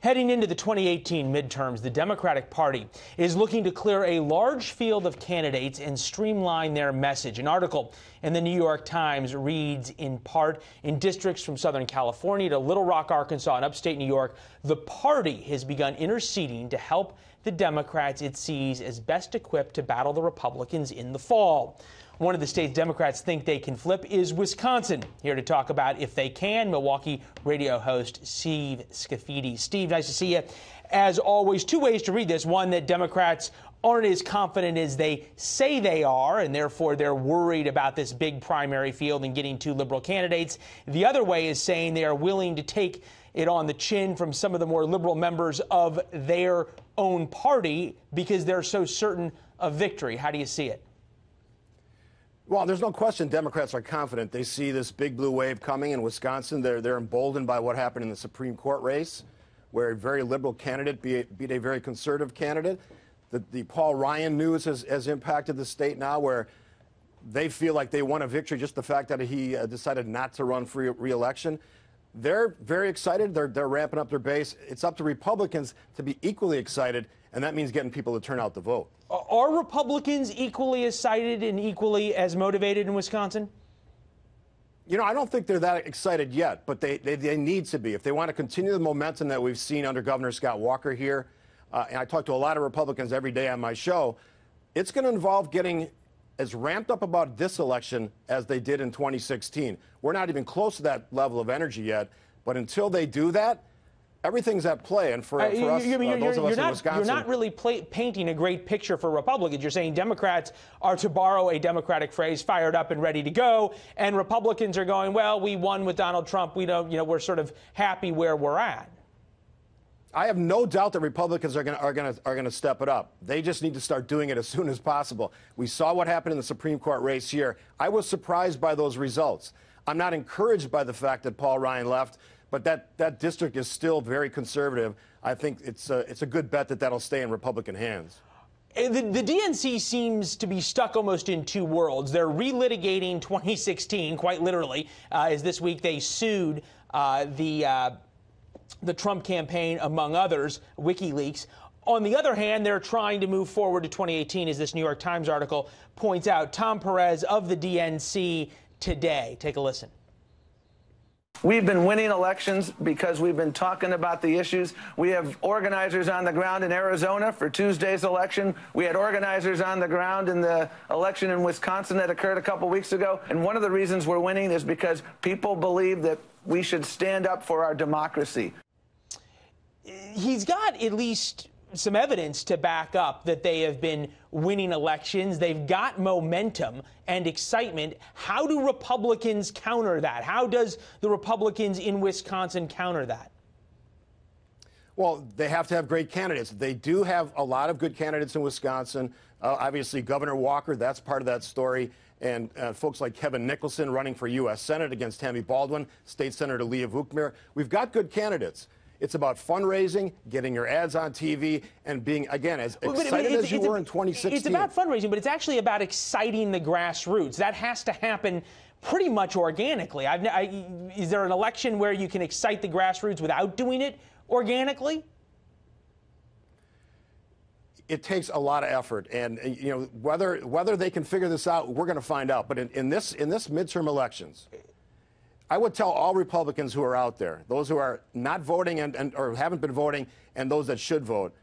Heading into the 2018 midterms, the Democratic Party is looking to clear a large field of candidates and streamline their message. An article in the New York Times reads, in part, in districts from Southern California to Little Rock, Arkansas, and upstate New York, the party has begun interceding to help the Democrats it sees as best equipped to battle the Republicans in the fall. One of the states Democrats think they can flip is Wisconsin. Here to talk about if they can, Milwaukee radio host Steve Scaffidi. Steve, nice to see you. As always, two ways to read this. One, that Democrats aren't as confident as they say they are, and therefore they're worried about this big primary field and getting two liberal candidates. The other way is saying they are willing to take it on the chin from some of the more liberal members of their own party because they're so certain of victory. How do you see it? Well, there's no question Democrats are confident. They see this big blue wave coming in Wisconsin. They're emboldened by what happened in the Supreme Court race, where a very liberal candidate beat a very conservative candidate. The Paul Ryan news has impacted the state now, where they feel like they won a victory, just the fact that he decided not to run for re-election. They're very excited. They're ramping up their base. It's up to Republicans to be equally excited, and that means getting people to turn out to vote. Are Republicans equally excited and equally as motivated in Wisconsin? You know, I don't think they're that excited yet, but they need to be. If they want to continue the momentum that we've seen under Governor Scott Walker here, and I talk to a lot of Republicans every day on my show, it's going to involve getting as ramped up about this election as they did in 2016. We're not even close to that level of energy yet, but until they do that, everything's at play. And for us, those of us in Wisconsin, you're not really painting a great picture for Republicans. You're saying Democrats are, to borrow a Democratic phrase, fired up and ready to go, and Republicans are going, well, we won with Donald Trump. We don't, we're sort of happy where we're at. I have no doubt that Republicans are going to step it up. They just need to start doing it as soon as possible. We saw what happened in the Supreme Court race here. I was surprised by those results. I'm not encouraged by the fact that Paul Ryan left, but that district is still very conservative. I think it's a good bet that that'll stay in Republican hands. The DNC seems to be stuck almost in two worlds. They're relitigating 2016, quite literally, as this week they sued the Trump campaign, among others, WikiLeaks. On the other hand, they're trying to move forward to 2018, as this New York Times article points out. Tom Perez of the DNC today. Take a listen. We've been winning elections because we've been talking about the issues. We have organizers on the ground in Arizona for Tuesday's election. We had organizers on the ground in the election in Wisconsin that occurred a couple weeks ago. And one of the reasons we're winning is because people believe that we should stand up for our democracy. He's got at least some evidence to back up that they have been winning elections. They've got momentum and excitement. How do Republicans counter that? How does the Republicans in Wisconsin counter that? Well, they have to have great candidates. They do have a lot of good candidates in Wisconsin. Obviously, Governor Walker, that's part of that story. And folks like Kevin Nicholson running for U.S. Senate against Tammy Baldwin, State Senator Leah Vukmir. We've got good candidates. It's about fundraising, getting your ads on TV, and being, again, as excited as you were in 2016. It's about fundraising, but it's actually about exciting the grassroots. That has to happen pretty much organically. Is there an election where you can excite the grassroots without doing it organically? It takes a lot of effort, and whether they can figure this out, we're going to find out. But in this midterm elections, I would tell all Republicans who are out there, those who are not voting or haven't been voting, and those that should vote,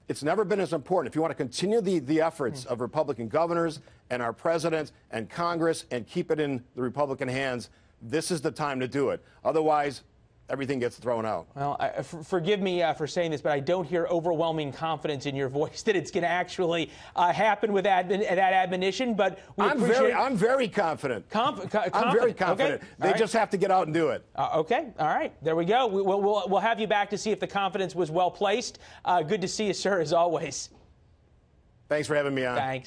it's never been as important. If you want to continue the efforts of Republican governors and our president and Congress and keep it in the Republican hands, this is the time to do it. Otherwise, everything gets thrown out. Well, forgive me for saying this, but I don't hear overwhelming confidence in your voice that it's going to actually happen with that admonition. But I'm very confident. I'm very confident. Okay. They just have to get out and do it. Okay. All right. There we go. We'll have you back to see if the confidence was well placed. Good to see you, sir, as always. Thanks for having me on. Thanks.